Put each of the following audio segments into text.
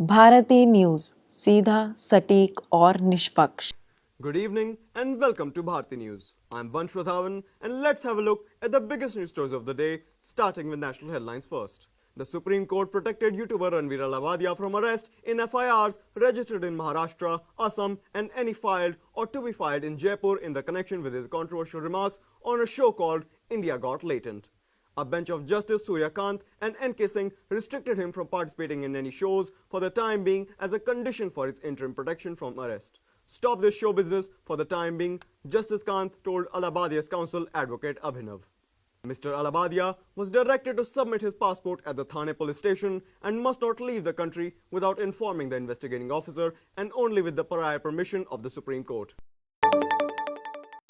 Bharti news, सीधा, सटीक और निष्पक्ष। Good evening and welcome to Bharti News. I'm Wadhawan and let's have a look at the biggest news stories of the day, starting with national headlines first. The Supreme Court protected YouTuber Ranveer Alawadia from arrest in FIRs registered in Maharashtra, Assam and any filed or to be filed in Jaipur in the connection with his controversial remarks on a show called India Got Latent. A bench of Justice Surya Kant and N.K. Singh restricted him from participating in any shows for the time being as a condition for his interim protection from arrest. Stop this show business for the time being, Justice Kant told Alabadia's counsel advocate Abhinav. Mr. Alabadia was directed to submit his passport at the Thane police station and must not leave the country without informing the investigating officer and only with the prior permission of the Supreme Court.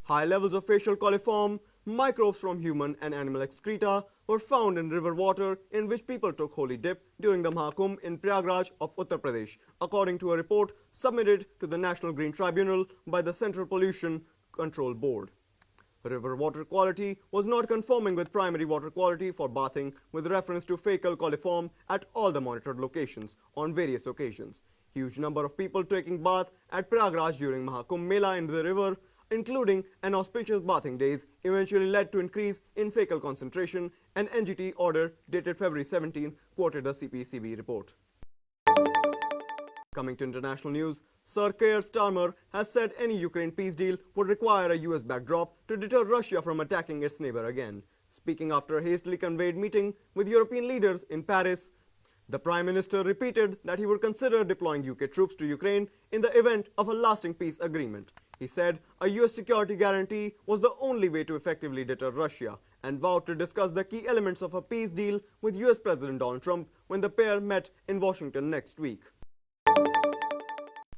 High levels of facial coliform, microbes from human and animal excreta, were found in river water in which people took holy dip during the Mahakumbh in Prayagraj of Uttar Pradesh, according to a report submitted to the National Green Tribunal by the Central Pollution Control Board. River water quality was not conforming with primary water quality for bathing with reference to fecal coliform at all the monitored locations on various occasions. Huge number of people taking bath at Prayagraj during Mahakumbh Mela in the river, including an auspicious bathing days, eventually led to increase in fecal concentration, an NGT order dated February 17 quoted the CPCB report. Coming to international news, Sir Keir Starmer has said any Ukraine peace deal would require a US backdrop to deter Russia from attacking its neighbor again. Speaking after a hastily conveyed meeting with European leaders in Paris, the Prime Minister repeated that he would consider deploying UK troops to Ukraine in the event of a lasting peace agreement. He said a US security guarantee was the only way to effectively deter Russia and vowed to discuss the key elements of a peace deal with US President Donald Trump when the pair met in Washington next week.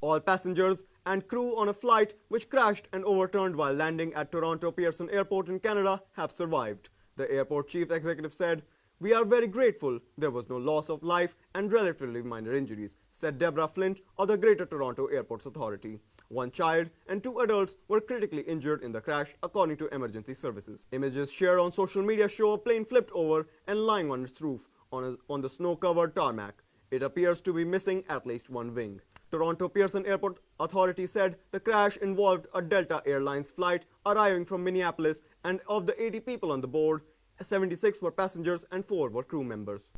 All passengers and crew on a flight which crashed and overturned while landing at Toronto Pearson Airport in Canada have survived. The airport chief executive said, "We are very grateful there was no loss of life and relatively minor injuries," said Deborah Flint of the Greater Toronto Airports Authority. One child and 2 adults were critically injured in the crash, according to emergency services. Images shared on social media show a plane flipped over and lying on its roof on the snow-covered tarmac. It appears to be missing at least one wing. Toronto Pearson Airport Authority said the crash involved a Delta Airlines flight arriving from Minneapolis, and of the 80 people on the board, 76 were passengers and 4 were crew members.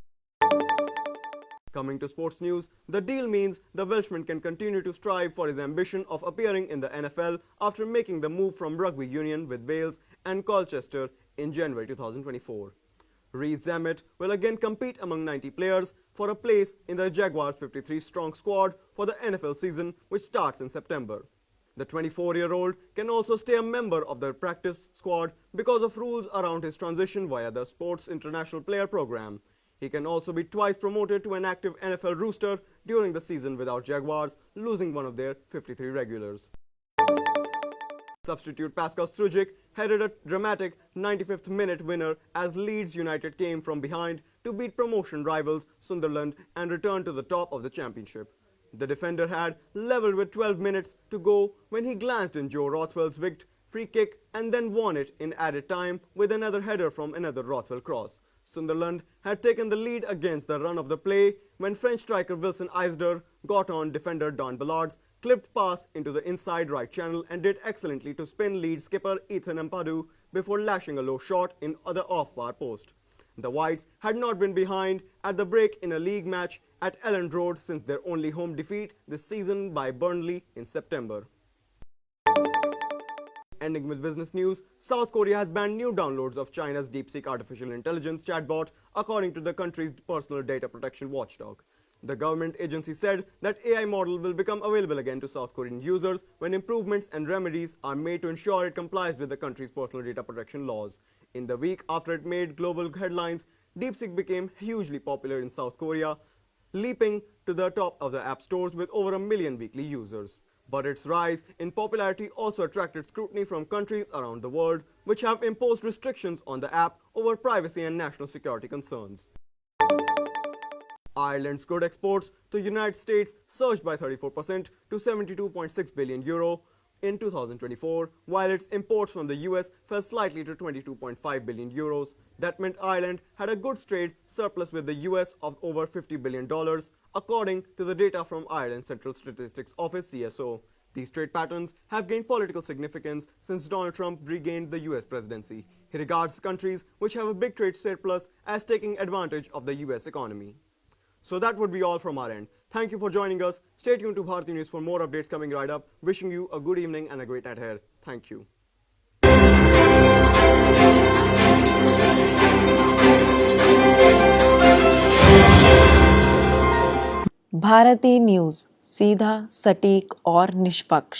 Coming to sports news, the deal means the Welshman can continue to strive for his ambition of appearing in the NFL after making the move from rugby union with Wales and Colchester in January 2024. Reece Zammit will again compete among 90 players for a place in the Jaguars' 53-strong squad for the NFL season, which starts in September. The 24-year-old can also stay a member of the practice squad because of rules around his transition via the Sports International Player Program. He can also be twice promoted to an active NFL roster during the season without Jaguars losing one of their 53 regulars. Substitute Pascal Strujic headed a dramatic 95th minute winner as Leeds United came from behind to beat promotion rivals Sunderland and return to the top of the championship. The defender had leveled with 12 minutes to go when he glanced in Joe Rothwell's wicked free kick and then won it in added time with another header from another Rothwell cross. Sunderland had taken the lead against the run of the play when French striker Wilson Eisder got on defender Don Ballard's clipped pass into the inside right channel and did excellently to spin Leeds skipper Ethan Ampadu before lashing a low shot in the off-bar post. The Whites had not been behind at the break in a league match at Elland Road since their only home defeat this season by Burnley in September. Ending with business news, South Korea has banned new downloads of China's DeepSeek artificial intelligence chatbot, according to the country's personal data protection watchdog. The government agency said that AI model will become available again to South Korean users when improvements and remedies are made to ensure it complies with the country's personal data protection laws. In the week after it made global headlines, DeepSeek became hugely popular in South Korea, leaping to the top of the app stores with over 1 million weekly users. But its rise in popularity also attracted scrutiny from countries around the world, which have imposed restrictions on the app over privacy and national security concerns. Ireland's good exports to the United States surged by 34% to €72.6 billion, in 2024, while its imports from the US fell slightly to 22.5 billion euros. That meant Ireland had a goods trade surplus with the US of over $50 billion, according to the data from Ireland's Central Statistics Office (CSO). These trade patterns have gained political significance since Donald Trump regained the US presidency. He regards countries which have a big trade surplus as taking advantage of the US economy. So that would be all from our end. Thank you for joining us. Stay tuned to Bharti News for more updates coming right up. Wishing you a good evening and a great night ahead. Thank you. Bharti news, सीधा, सटीक और निष्पक्ष।